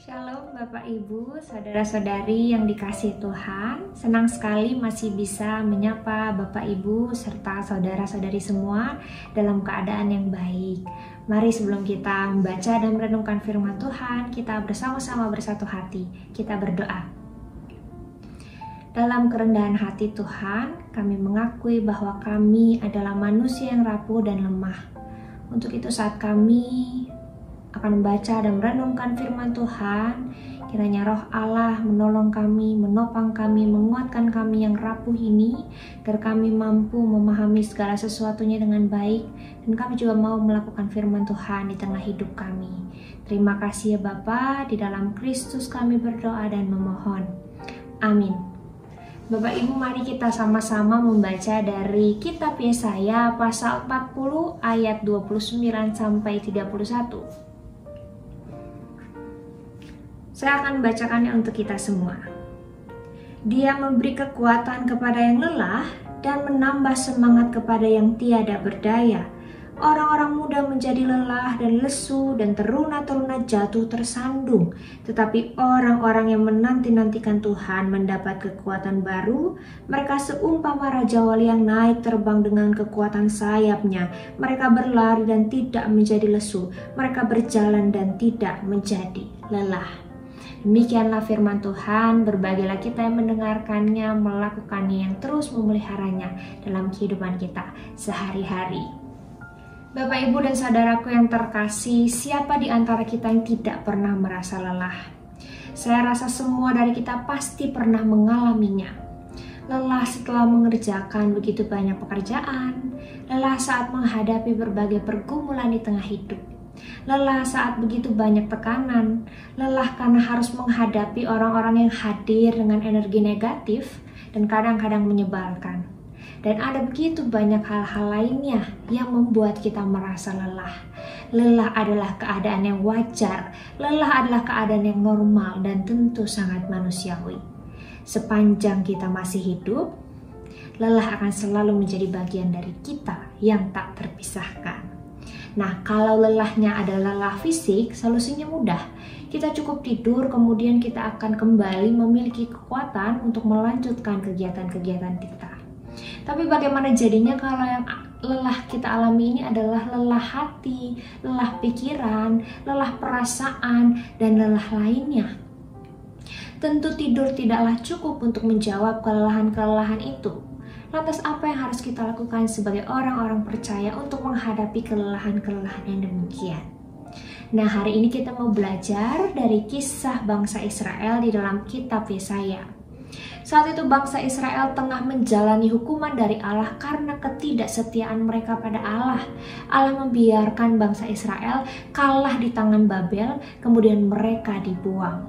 Shalom Bapak Ibu, Saudara-saudari yang dikasihi Tuhan. Senang sekali masih bisa menyapa Bapak Ibu serta saudara-saudari semua dalam keadaan yang baik. Mari sebelum kita membaca dan merenungkan firman Tuhan, kita bersama-sama bersatu hati, kita berdoa. Dalam kerendahan hati Tuhan, kami mengakui bahwa kami adalah manusia yang rapuh dan lemah. Untuk itu saat kami akan membaca dan merenungkan firman Tuhan, kiranya Roh Allah menolong kami, menopang kami, menguatkan kami yang rapuh ini, agar kami mampu memahami segala sesuatunya dengan baik, dan kami juga mau melakukan firman Tuhan di tengah hidup kami. Terima kasih ya Bapa, di dalam Kristus kami berdoa dan memohon. Amin. Bapak Ibu, mari kita sama-sama membaca dari kitab Yesaya pasal 40 ayat 29 sampai 31. Saya akan membacakannya untuk kita semua. Dia memberi kekuatan kepada yang lelah dan menambah semangat kepada yang tiada berdaya. Orang-orang muda menjadi lelah dan lesu dan teruna-teruna jatuh tersandung. Tetapi orang-orang yang menanti-nantikan Tuhan mendapat kekuatan baru. Mereka seumpama Raja Wali yang naik terbang dengan kekuatan sayapnya. Mereka berlari dan tidak menjadi lesu. Mereka berjalan dan tidak menjadi lelah. Demikianlah firman Tuhan, berbahagialah kita yang mendengarkannya, melakukannya, yang terus memeliharanya dalam kehidupan kita sehari-hari. Bapak, Ibu, dan saudaraku yang terkasih, siapa di antara kita yang tidak pernah merasa lelah? Saya rasa semua dari kita pasti pernah mengalaminya. Lelah setelah mengerjakan begitu banyak pekerjaan, lelah saat menghadapi berbagai pergumulan di tengah hidup. Lelah saat begitu banyak tekanan, lelah karena harus menghadapi orang-orang yang hadir dengan energi negatif dan kadang-kadang menyebalkan. Dan ada begitu banyak hal-hal lainnya yang membuat kita merasa lelah. Lelah adalah keadaan yang wajar, lelah adalah keadaan yang normal dan tentu sangat manusiawi. Sepanjang kita masih hidup, lelah akan selalu menjadi bagian dari kita yang tak terpisahkan. Nah, kalau lelahnya adalah lelah fisik, solusinya mudah. Kita cukup tidur, kemudian kita akan kembali memiliki kekuatan untuk melanjutkan kegiatan-kegiatan kita. Tapi bagaimana jadinya kalau yang lelah kita alami ini adalah lelah hati, lelah pikiran, lelah perasaan, dan lelah lainnya? Tentu tidur tidaklah cukup untuk menjawab kelelahan-kelelahan itu. Lantas apa yang harus kita lakukan sebagai orang-orang percaya untuk menghadapi kelelahan-kelelahan yang demikian? Nah, hari ini kita mau belajar dari kisah bangsa Israel di dalam kitab Yesaya. Saat itu bangsa Israel tengah menjalani hukuman dari Allah karena ketidaksetiaan mereka pada Allah. Allah membiarkan bangsa Israel kalah di tangan Babel, kemudian mereka dibuang.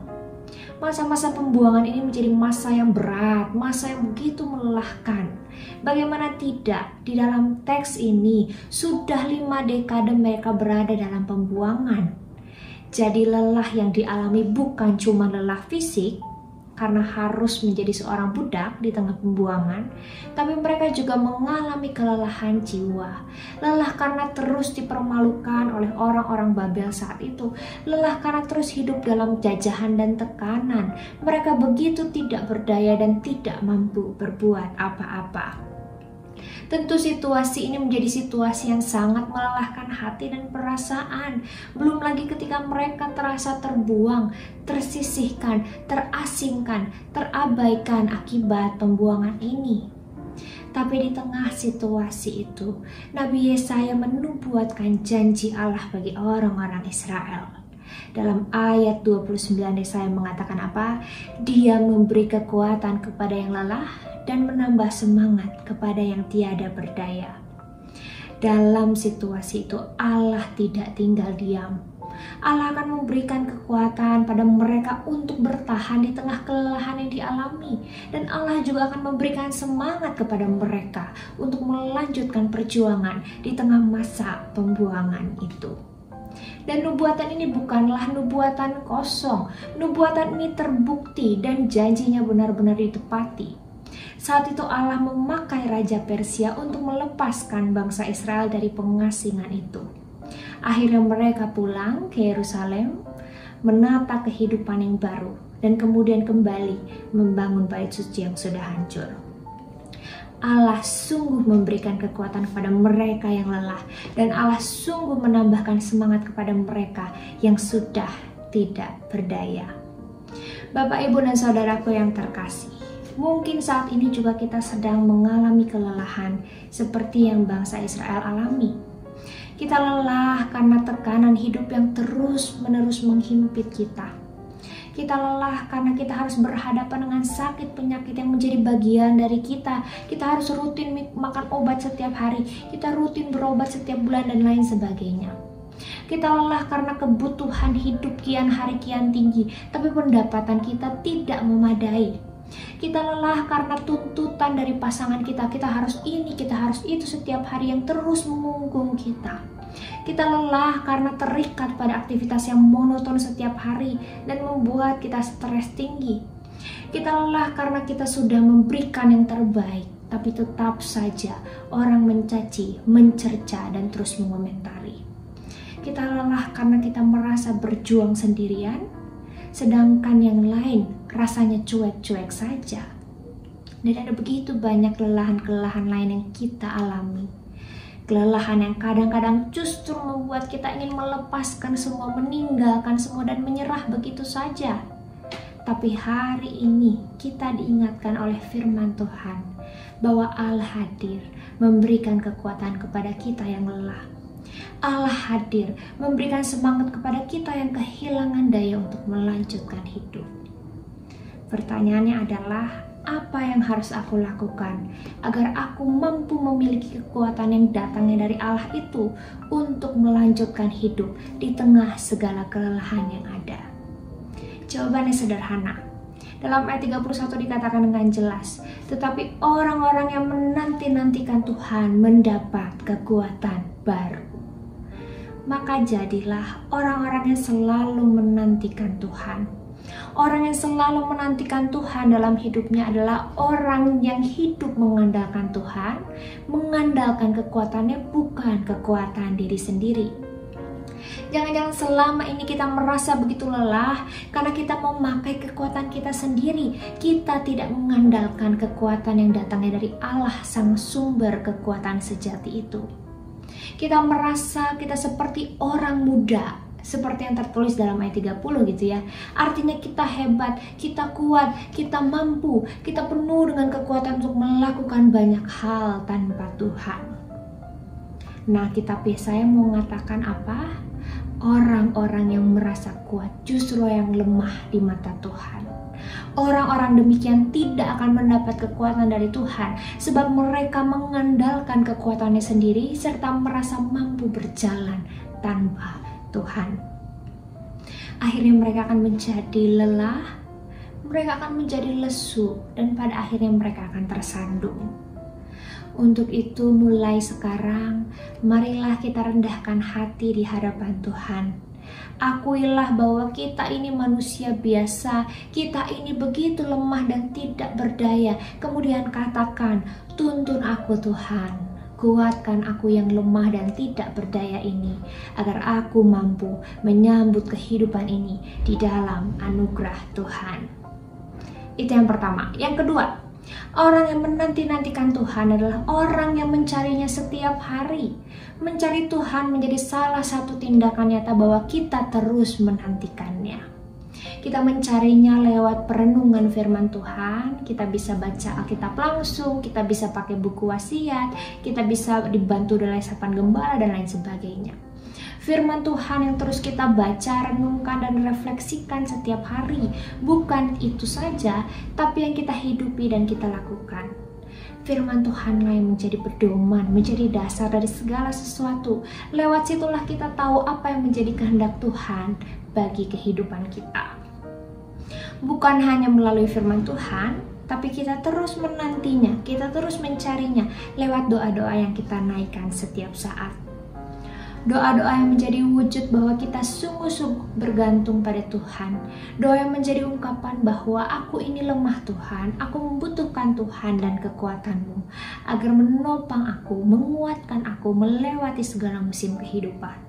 Masa-masa pembuangan ini menjadi masa yang berat, masa yang begitu melelahkan. Bagaimana tidak, di dalam teks ini sudah 5 dekade mereka berada dalam pembuangan. Jadi lelah yang dialami bukan cuma lelah fisik, karena harus menjadi seorang budak di tengah pembuangan, tapi mereka juga mengalami kelelahan jiwa. Lelah karena terus dipermalukan oleh orang-orang Babel saat itu. Lelah karena terus hidup dalam jajahan dan tekanan. Mereka begitu tidak berdaya dan tidak mampu berbuat apa-apa. Tentu situasi ini menjadi situasi yang sangat melelahkan hati dan perasaan. Belum lagi ketika mereka terasa terbuang, tersisihkan, terasingkan, terabaikan akibat pembuangan ini. Tapi di tengah situasi itu, Nabi Yesaya menubuatkan janji Allah bagi orang-orang Israel. Dalam ayat 29 Yesaya mengatakan apa? Dia memberi kekuatan kepada yang lelah dan menambah semangat kepada yang tiada berdaya. Dalam situasi itu Allah tidak tinggal diam. Allah akan memberikan kekuatan pada mereka untuk bertahan di tengah kelelahan yang dialami. Dan Allah juga akan memberikan semangat kepada mereka untuk melanjutkan perjuangan di tengah masa pembuangan itu. Dan nubuatan ini bukanlah nubuatan kosong. Nubuatan ini terbukti dan janjinya benar-benar ditepati. Saat itu Allah memakai Raja Persia untuk melepaskan bangsa Israel dari pengasingan itu. Akhirnya mereka pulang ke Yerusalem. menata kehidupan yang baru, dan kemudian kembali membangun bait suci yang sudah hancur. Allah sungguh memberikan kekuatan kepada mereka yang lelah, dan Allah sungguh menambahkan semangat kepada mereka yang sudah tidak berdaya. Bapak, Ibu, dan saudaraku yang terkasih, mungkin saat ini juga kita sedang mengalami kelelahan seperti yang bangsa Israel alami. Kita lelah karena tekanan hidup yang terus-menerus menghimpit kita. Kita lelah karena kita harus berhadapan dengan sakit penyakit yang menjadi bagian dari kita. Kita harus rutin makan obat setiap hari, kita rutin berobat setiap bulan, dan lain sebagainya. Kita lelah karena kebutuhan hidup kian hari kian tinggi, tapi pendapatan kita tidak memadai. Kita lelah karena tuntutan dari pasangan kita harus ini, kita harus itu setiap hari yang terus memunggung kita. Kita lelah karena terikat pada aktivitas yang monoton setiap hari dan membuat kita stres tinggi. Kita lelah karena kita sudah memberikan yang terbaik, tapi tetap saja orang mencaci, mencerca, dan terus mengomentari. Kita lelah karena kita merasa berjuang sendirian, sedangkan yang lain rasanya cuek-cuek saja. Dan ada begitu banyak kelelahan-kelelahan lain yang kita alami. Kelelahan yang kadang-kadang justru membuat kita ingin melepaskan semua, meninggalkan semua, dan menyerah begitu saja. Tapi hari ini kita diingatkan oleh firman Tuhan bahwa Allah hadir memberikan kekuatan kepada kita yang lelah. Allah hadir memberikan semangat kepada kita yang kehilangan daya untuk melanjutkan hidup. Pertanyaannya adalah, apa yang harus aku lakukan agar aku mampu memiliki kekuatan yang datangnya dari Allah itu untuk melanjutkan hidup di tengah segala kelelahan yang ada? Jawabannya sederhana. Dalam ayat 31 dikatakan dengan jelas, tetapi orang-orang yang menanti-nantikan Tuhan mendapat kekuatan baru. Maka jadilah orang-orang yang selalu menantikan Tuhan. Orang yang selalu menantikan Tuhan dalam hidupnya adalah orang yang hidup mengandalkan Tuhan, mengandalkan kekuatannya, bukan kekuatan diri sendiri. Jangan-jangan selama ini kita merasa begitu lelah karena kita memakai kekuatan kita sendiri. Kita tidak mengandalkan kekuatan yang datangnya dari Allah, sang sumber kekuatan sejati itu. Kita merasa kita seperti orang muda, seperti yang tertulis dalam ayat 30 gitu ya. Artinya kita hebat, kita kuat, kita mampu, kita penuh dengan kekuatan untuk melakukan banyak hal tanpa Tuhan. Nah, kitab Yesaya mau mengatakan apa? Orang-orang yang merasa kuat justru yang lemah di mata Tuhan. Orang-orang demikian tidak akan mendapat kekuatan dari Tuhan sebab mereka mengandalkan kekuatannya sendiri serta merasa mampu berjalan tanpa Tuhan. Akhirnya mereka akan menjadi lelah, mereka akan menjadi lesu, dan pada akhirnya mereka akan tersandung. Untuk itu mulai sekarang, marilah kita rendahkan hati di hadapan Tuhan. Akuilah bahwa kita ini manusia biasa, kita ini begitu lemah dan tidak berdaya. Kemudian katakan, tuntun aku Tuhan, kuatkan aku yang lemah dan tidak berdaya ini, agar aku mampu menyambut kehidupan ini di dalam anugerah Tuhan. Itu yang pertama. Yang kedua, orang yang menanti-nantikan Tuhan adalah orang yang mencarinya setiap hari. Mencari Tuhan menjadi salah satu tindakan nyata bahwa kita terus menantikannya. Kita mencarinya lewat perenungan firman Tuhan. Kita bisa baca Alkitab langsung, kita bisa pakai buku wasiat, kita bisa dibantu oleh sapaan gembala dan lain sebagainya. Firman Tuhan yang terus kita baca, renungkan, dan refleksikan setiap hari. Bukan itu saja, tapi yang kita hidupi dan kita lakukan. Firman Tuhan yang menjadi pedoman, menjadi dasar dari segala sesuatu. Lewat situlah kita tahu apa yang menjadi kehendak Tuhan bagi kehidupan kita. Bukan hanya melalui firman Tuhan, tapi kita terus menantinya, kita terus mencarinya lewat doa-doa yang kita naikkan setiap saat. Doa-doa yang menjadi wujud bahwa kita sungguh-sungguh bergantung pada Tuhan. Doa yang menjadi ungkapan bahwa aku ini lemah Tuhan, aku membutuhkan Tuhan dan kekuatan-Mu agar menopang aku, menguatkan aku melewati segala musim kehidupan.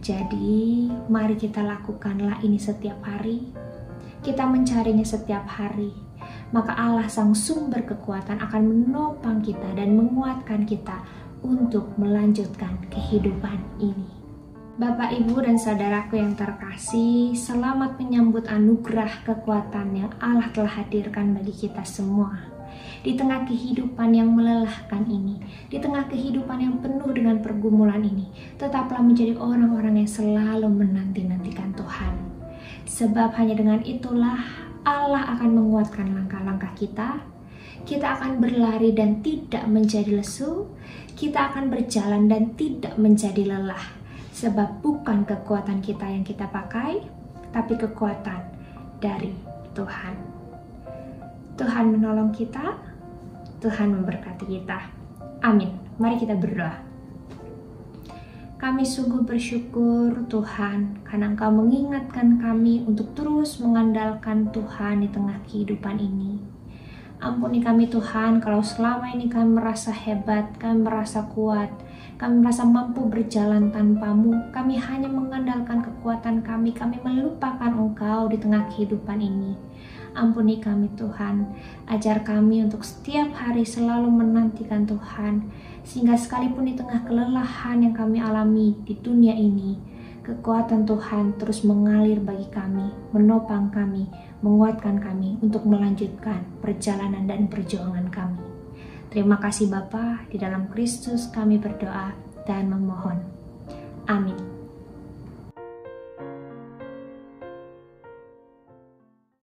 Jadi, mari kita lakukanlah ini setiap hari. Kita mencarinya setiap hari. Maka Allah sang sumber kekuatan akan menopang kita dan menguatkan kita untuk melanjutkan kehidupan ini. Bapak, Ibu, dan saudaraku yang terkasih, selamat menyambut anugerah kekuatan yang Allah telah hadirkan bagi kita semua. Di tengah kehidupan yang melelahkan ini, di tengah kehidupan yang penuh dengan pergumulan ini, tetaplah menjadi orang-orang yang selalu menanti-nantikan Tuhan. Sebab hanya dengan itulah Allah akan menguatkan langkah-langkah kita. Kita akan berlari dan tidak menjadi lesu. Kita akan berjalan dan tidak menjadi lelah. Sebab bukan kekuatan kita yang kita pakai, tapi kekuatan dari Tuhan. Tuhan menolong kita. Tuhan memberkati kita. Amin. Mari kita berdoa. Kami sungguh bersyukur Tuhan karena Engkau mengingatkan kami untuk terus mengandalkan Tuhan di tengah kehidupan ini. Ampuni kami Tuhan kalau selama ini kami merasa hebat, kami merasa kuat, kami merasa mampu berjalan tanpa-Mu. Kami hanya mengandalkan kekuatan kami melupakan Engkau di tengah kehidupan ini. Ampuni kami Tuhan, ajar kami untuk setiap hari selalu menantikan Tuhan, sehingga sekalipun di tengah kelelahan yang kami alami di dunia ini, kekuatan Tuhan terus mengalir bagi kami, menopang kami, menguatkan kami untuk melanjutkan perjalanan dan perjuangan kami. Terima kasih Bapa, di dalam Kristus kami berdoa dan memohon. Amin.